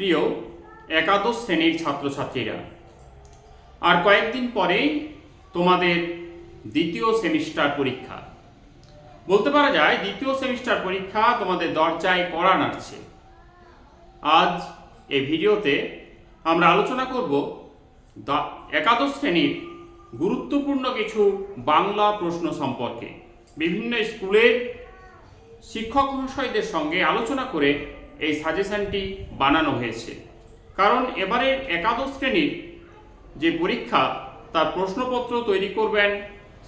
প্রিয় একাদশ শ্রেণীর ছাত্রছাত্রীরা, আর কয়েকদিন পরেই তোমাদের দ্বিতীয় সেমিস্টার পরীক্ষা। বলতে পারা যায় দ্বিতীয় সেমিস্টার পরীক্ষা তোমাদের দরজায় কড়া নাড়ছে। আজ এই ভিডিওতে আমরা আলোচনা করব একাদশ শ্রেণীর গুরুত্বপূর্ণ কিছু বাংলা প্রশ্ন সম্পর্কে। বিভিন্ন স্কুলের শিক্ষক মহাশয়দের সঙ্গে আলোচনা করে এই সাজেশনটি বানানো হয়েছে। কারণ এবারের একাদশ শ্রেণীর যে পরীক্ষা তার প্রশ্নপত্র তৈরি করবেন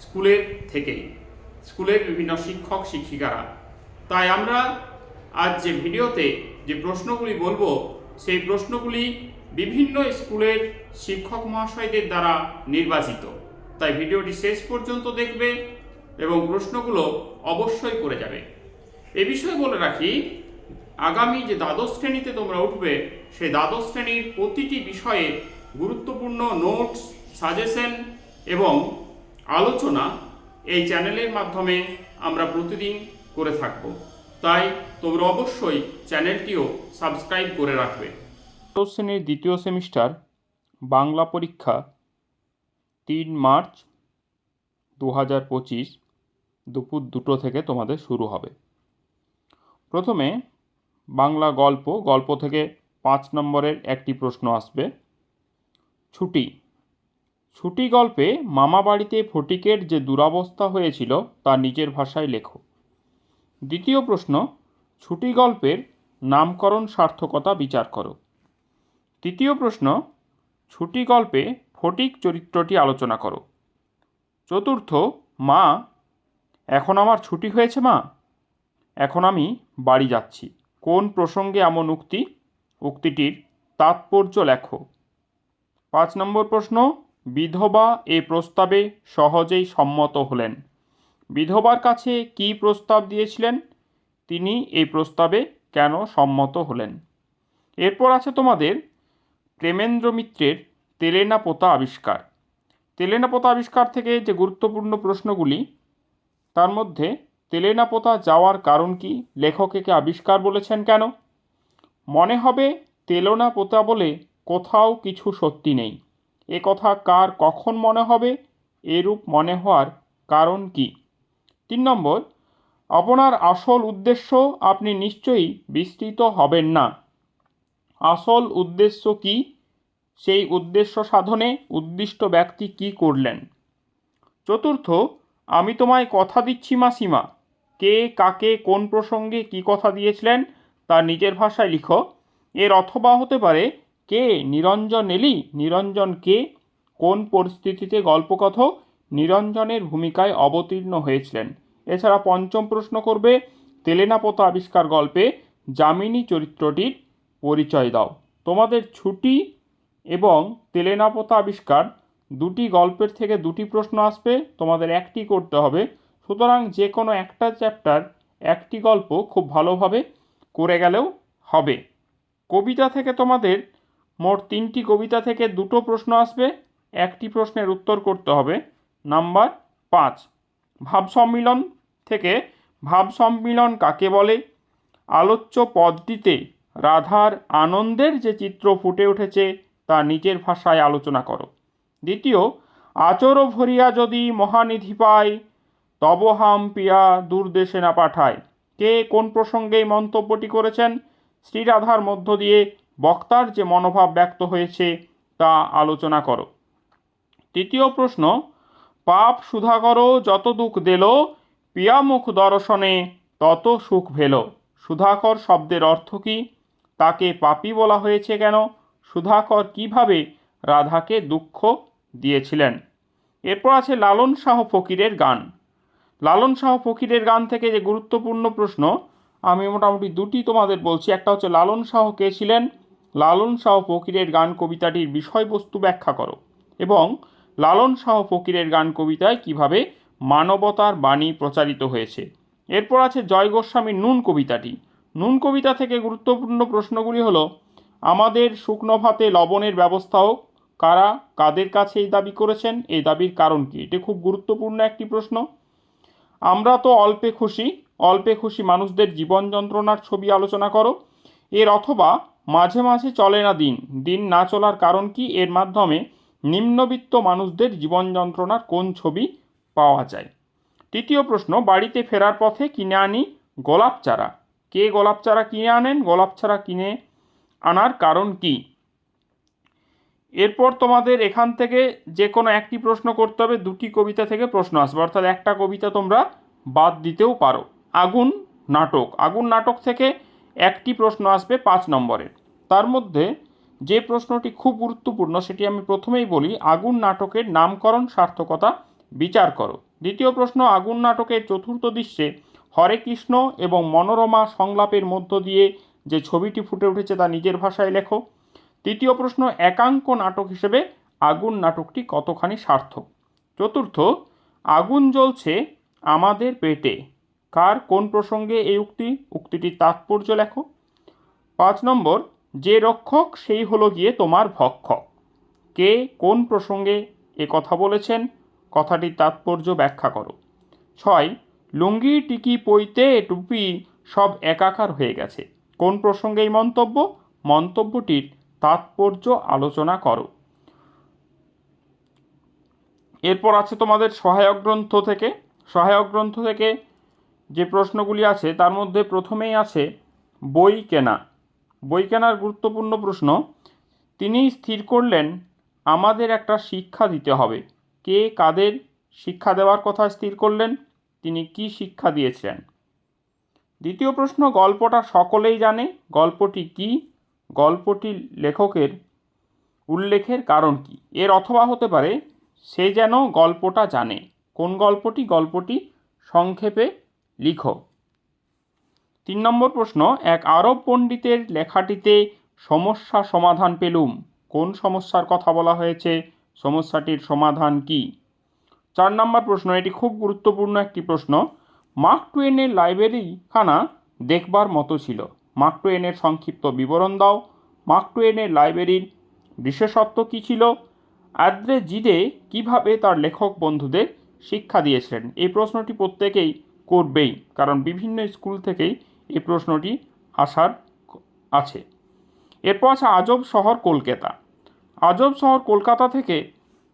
স্কুলের থেকেই, স্কুলের বিভিন্ন শিক্ষক শিক্ষিকারা। তাই আমরা আজ যে ভিডিওতে যে প্রশ্নগুলি বলবো সেই প্রশ্নগুলি বিভিন্ন স্কুলের শিক্ষক মহাশয়দের দ্বারা নির্বাচিত। তাই ভিডিওটি শেষ পর্যন্ত দেখবে এবং প্রশ্নগুলো অবশ্যই করে যাবে। এ বিষয়ে বলে রাখি, আগামী যে দ্বাদশ শ্রেণীতে তোমরা উঠবে সেই দ্বাদশ শ্রেণীর প্রতিটি বিষয়ে গুরুত্বপূর্ণ নোটস, সাজেশন এবং আলোচনা এই চ্যানেলের মাধ্যমে আমরা প্রতিদিন করে থাকব। তাই তোমরা অবশ্যই চ্যানেলটিও সাবস্ক্রাইব করে রাখবে। দ্বাদশ শ্রেণীর দ্বিতীয় সেমিস্টার বাংলা পরীক্ষা 3 মার্চ 2025 দুপুর 2টো থেকে তোমাদের শুরু হবে। প্রথমে বাংলা গল্প থেকে 5 নম্বরের একটি প্রশ্ন আসবে। ছুটি গল্পে মামা বাড়িতে ফটিকের যে দুরবস্থা হয়েছিল তা নিজের ভাষায় লেখো। দ্বিতীয় প্রশ্ন, ছুটি গল্পের নামকরণ সার্থকতা বিচার করো। তৃতীয় প্রশ্ন, ছুটি গল্পে ফটিক চরিত্রটি আলোচনা করো। চতুর্থ, মা, এখন আমার ছুটি হয়েছে মা, এখন আমি বাড়ি যাচ্ছি। কোন প্রসঙ্গে এমন উক্তি? উক্তিটির তাৎপর্য লেখো। 5 নম্বর প্রশ্ন, বিধবা এ প্রস্তাবে সহজেই সম্মত হলেন। বিধবার কাছে কী প্রস্তাব দিয়েছিলেন? তিনি এই প্রস্তাবে কেন সম্মত হলেন? এরপর আছে তোমাদের প্রেমেন্দ্র মিত্রের তেলেনা পোতা আবিষ্কার। তেলেনা পোতা আবিষ্কার থেকে যে গুরুত্বপূর্ণ প্রশ্নগুলি, তার মধ্যে তেলেনা পোতা যাওয়ার কারণ কি? লেখক একে আবিষ্কার বলেছেন কেন? মনে হবে তেলেনা পোতা বলে কোথাও কিছু সত্যি নেই। এ কথা কার কখন মনে হবে? এরূপ মনে হওয়ার কারণ কি? 3 নম্বর, আপনার আসল উদ্দেশ্য আপনি নিশ্চয়ই বিস্তৃত হবেন না। আসল উদ্দেশ্য কি? সেই উদ্দেশ্য সাধনে উদ্দিষ্ট ব্যক্তি কি করলেন? চতুর্থ, আমি তোমায় কথা দিচ্ছি মাসিমা, কে কাকে কোন প্রসঙ্গে কি কথা দিয়েছিলেন তা নিজের ভাষায় লিখো। এর অথবা হতে পারে, কে নিরঞ্জন এলি, নিরঞ্জন কে, কোন পরিস্থিতিতে গল্পকথক নিরঞ্জনের ভূমিকায় অবতীর্ণ হয়েছিলেন। এছাড়া 5ম প্রশ্ন করবে, তেলেনা পোতা আবিষ্কার গল্পে যামিনী চরিত্রটির পরিচয় দাও। তোমাদের ছুটি এবং তেলেনা পোতা আবিষ্কার দুটি গল্পের থেকে দুটি প্রশ্ন আসবে, তোমাদের একটি করতে হবে। সুতরাং যে কোনো একটা চ্যাপ্টার, একটি গল্প খুব ভালোভাবে করে গেলেও হবে। কবিতা থেকে তোমাদের মোট 3টি কবিতা থেকে 2টো প্রশ্ন আসবে, একটি প্রশ্নের উত্তর করতে হবে। নাম্বার 5, ভাব সম্মিলন থেকে ভাব সম্মিলন কাকে বলে? আলোচ্য পদটিতে রাধার আনন্দের যে চিত্র ফুটে উঠেছে তা নিজের ভাষায় আলোচনা করো। দ্বিতীয়, আচর ভরিয়া যদি মহানিধি পায়, তব হাম পিয়া দূরদেশে না পাঠায়। কে কোন প্রসঙ্গে এই মন্তব্যটি করেছেন? শ্রীরাধার মধ্য দিয়ে বক্তার যে মনোভাব ব্যক্ত হয়েছে তা আলোচনা করো। তৃতীয় প্রশ্ন, পাপ সুধাকর যত দুঃখ দিল, পিয়া মুখ দর্শনে তত সুখ ভেল। সুধাকর শব্দের অর্থ কী? তাকে পাপী বলা হয়েছে কেন? সুধাকর কিভাবে রাধাকে দুঃখ দিয়েছিলেন? এরপর আছে লালন শাহ ফকিরের গান। লালন শাহ ফকিরের গান থেকে যে গুরুত্বপূর্ণ প্রশ্ন, আমি মোটামুটি দুটি তোমাদের বলছি। একটা হচ্ছে লালন শাহ কে ছিলেন, লালন শাহ ফকিরের গান কবিতাটির বিষয়বস্তু ব্যাখ্যা করো, এবং লালন শাহ ফকিরের গান কবিতায় কিভাবে মানবতার বাণী প্রচারিত হয়েছে। এরপর আছে জয় গোস্বামীর নুন কবিতাটি। নুন কবিতা থেকে গুরুত্বপূর্ণ প্রশ্নগুলি হলো, আমাদের শুকনো ভাতে লবণের ব্যবস্থাও কারা কাদের কাছে এই দাবি করেছেন, এই দাবির কারণ কি? এটি খুব গুরুত্বপূর্ণ একটি প্রশ্ন। আমরা তো অল্পে খুশি মানুষদের জীবন যন্ত্রণার ছবি আলোচনা করো। এর অথবা মাঝে মাঝে চলে না দিন, দিন না চলার কারণ কি? এর মাধ্যমে নিম্নবিত্ত মানুষদের জীবন যন্ত্রণার কোন ছবি পাওয়া যায়? তৃতীয় প্রশ্ন, বাড়িতে ফেরার পথে কিনে আনি গোলাপ চারা। কে গোলাপ চারা কিনে আনেন? গোলাপ চারা কিনে আনার কারণ কি? এরপর তোমাদের এখান থেকে যে কোনো একটি প্রশ্ন করতে হবে, দুটি কবিতা থেকে প্রশ্ন আসবে, অর্থাৎ একটা কবিতা তোমরা বাদ দিতেও পারো। আগুন নাটক, আগুন নাটক থেকে একটি প্রশ্ন আসবে 5 নম্বরের। তার মধ্যে যে প্রশ্নটি খুব গুরুত্বপূর্ণ সেটি আমি প্রথমেই বলি, আগুন নাটকের নামকরণ সার্থকতা বিচার করো। দ্বিতীয় প্রশ্ন, আগুন নাটকের চতুর্থ দৃশ্যে হরে কৃষ্ণ এবং মনোরমা সংলাপের মধ্য দিয়ে যে ছবিটি ফুটে উঠেছে তা নিজের ভাষায় লেখো। তৃতীয় প্রশ্ন, একাঙ্ক নাটক হিসেবে আগুন নাটকটি কতখানি সার্থক? চতুর্থ, আগুন জ্বলছে আমাদের পেটে, কার কোন প্রসঙ্গে এই উক্তিটির তাৎপর্য লেখো। 5 নম্বর, যে রক্ষক সেই হলো গিয়ে তোমার ভক্ষক, কে কোন প্রসঙ্গে এ কথা বলেছেন, কথাটির তাৎপর্য ব্যাখ্যা করো। 6, লুঙ্গি টিকি পইতে টুপি সব একাকার হয়ে গেছে, কোন প্রসঙ্গে এই মন্তব্য, মন্তব্যটির তাৎপর্য আলোচনা করো। এরপর আছে তোমাদের সহায়ক গ্রন্থ থেকে যে প্রশ্নগুলি আছে তার মধ্যে প্রথমেই আছে বই কেনা। বই কেনার গুরুত্বপূর্ণ প্রশ্ন, তিনি স্থির করলেন আমাদের একটা শিক্ষা দিতে হবে, কে কাদের শিক্ষা দেওয়ার কথা স্থির করলেন, তিনি কি শিক্ষা দিয়েছিলেন। দ্বিতীয় প্রশ্ন, গল্পটা সকলেই জানে, গল্পটি কি, গল্পটি লেখকের উল্লেখের কারণ কি? এর অথবা হতে পারে সে যেন গল্পটা জানে, কোন গল্পটি, গল্পটি সংক্ষেপে লিখো। 3 নম্বর প্রশ্ন, এক আরব পণ্ডিতের লেখাটিতে সমস্যা সমাধান পেলুম, কোন সমস্যার কথা বলা হয়েছে, সমস্যাটির সমাধান কি? 4 নম্বর প্রশ্ন, এটি খুব গুরুত্বপূর্ণ একটি প্রশ্ন, মার্ক টুয়েনের লাইব্রেরিখানা দেখবার মতো ছিল, মার্ক টুয়েনের সংক্ষিপ্ত বিবরণ দাও। মার্ক টুয়েনের লাইব্রেরির বিশেষত্ব কী ছিল? আদ্রে জিদে কীভাবে তার লেখক বন্ধুদের শিক্ষা দিয়েছিলেন? এই প্রশ্নটি প্রত্যেকেই করবেই, কারণ বিভিন্ন স্কুল থেকেই এই প্রশ্নটি আসার আছে। এরপর আছে আজব শহর কলকাতা। আজব শহর কলকাতা থেকে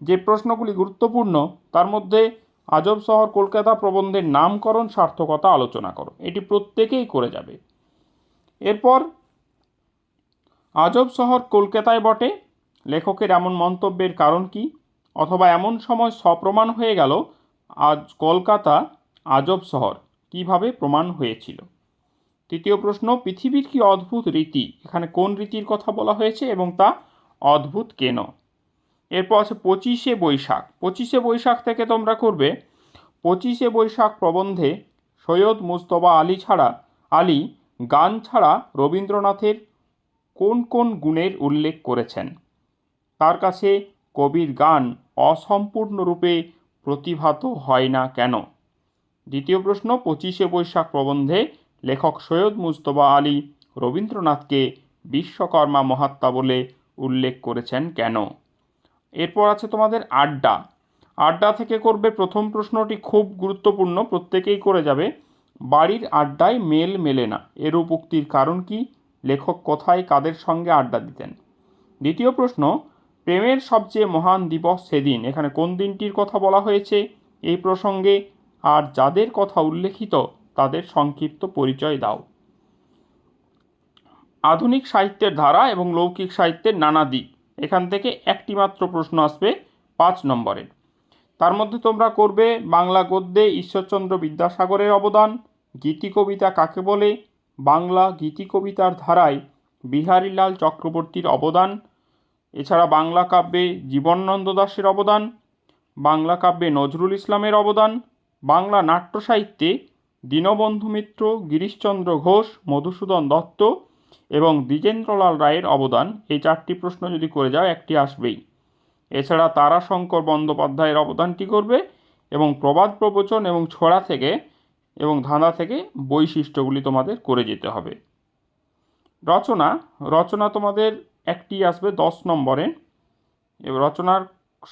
যে প্রশ্নগুলি গুরুত্বপূর্ণ তার মধ্যে আজব শহর কলকাতা প্রবন্ধের নামকরণ সার্থকতা আলোচনা করো, এটি প্রত্যেকেই করে যাবে। এরপর আজব শহর কলকাতায় বটে, লেখকের এমন মন্তব্যের কারণ কি, অথবা এমন সময় সপ্রমাণ হয়ে গেল আজ কলকাতা আজব শহর, কিভাবে প্রমাণ হয়েছিল। তৃতীয় প্রশ্ন, পৃথিবীর কি অদ্ভুত রীতি, এখানে কোন রীতির কথা বলা হয়েছে এবং তা অদ্ভুত কেন। এরপর আছে 25শে বৈশাখ। 25শে বৈশাখ থেকে তোমরা করবে 25শে বৈশাখ প্রবন্ধে সৈয়দ মুজতবা আলী গান ছাড়া রবীন্দ্রনাথের কোন কোন গুণের উল্লেখ করেছেন, তার কাছে কবির গান অসম্পূর্ণরূপে প্রতিভাত হয় না কেন। দ্বিতীয় প্রশ্ন, 25শে বৈশাখ প্রবন্ধে লেখক সৈয়দ মুজতবা আলী রবীন্দ্রনাথকে বিশ্বকর্মা মহাত্মা বলে উল্লেখ করেছেন কেন। এরপর আছে তোমাদের আড্ডা থেকে করবে প্রথম প্রশ্নটি খুব গুরুত্বপূর্ণ, প্রত্যেকেই করে যাবে, বাড়ির আড্ডায় মেল মেলে না, এরূপ উক্তির কারণ কি, লেখক কোথায় কাদের সঙ্গে আড্ডা দিতেন। দ্বিতীয় প্রশ্ন, প্রেমের সবচেয়ে মহান দিবস সেদিন, এখানে কোন দিনটির কথা বলা হয়েছে এই প্রসঙ্গে, আর যাদের কথা উল্লেখিত তাদের সংক্ষিপ্ত পরিচয় দাও। আধুনিক সাহিত্যের ধারা এবং লৌকিক সাহিত্যের নানা দিক, এখান থেকে একটি মাত্র প্রশ্ন আসবে 5 নম্বরের। তার মধ্যে তোমরা করবে বাংলা গদ্যে ঈশ্বরচন্দ্র বিদ্যাসাগরের অবদান, গীতি কবিতা কাকে বলে, বাংলা গীতি কবিতার ধারায় বিহারীলাল চক্রবর্তীর অবদান, এছাড়া বাংলা কাব্যে জীবনানন্দ দাশের অবদান, বাংলা কাব্যে নজরুল ইসলামের অবদান, বাংলা নাট্য সাহিত্যে দীনবন্ধু মিত্র, গিরিশচন্দ্র ঘোষ, মধুসূদন দত্ত এবং দ্বিজেন্দ্রলাল রায়ের অবদান। এই 4টি প্রশ্ন যদি করে যাও একটি আসবেই। এছাড়া তারাশঙ্কর বন্দ্যোপাধ্যায়ের অবদানটি করবে এবং প্রবাদ প্রবচন এবং ছড়া থেকে এবং ধাঁধা থেকে বৈশিষ্ট্যগুলি তোমাদের করে যেতে হবে। রচনা তোমাদের একটি আসবে 10 নম্বরে। রচনার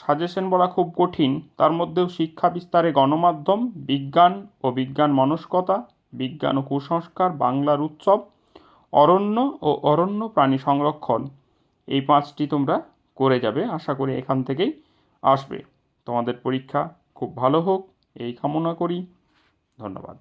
সাজেশন বলা খুব কঠিন, তার মধ্যেও শিক্ষা বিস্তারে গণমাধ্যম, বিজ্ঞান ও বিজ্ঞান মনস্কতা, বিজ্ঞান ও কুসংস্কার, বাংলার উৎসব, অরণ্য ও অরণ্য প্রাণী সংরক্ষণ, এই 5টি তোমরা করে যাবে। আশা করি এখান থেকেই আসবে। তোমাদের পরীক্ষা খুব ভালো হোক এই কামনা করি। ধন্যবাদ।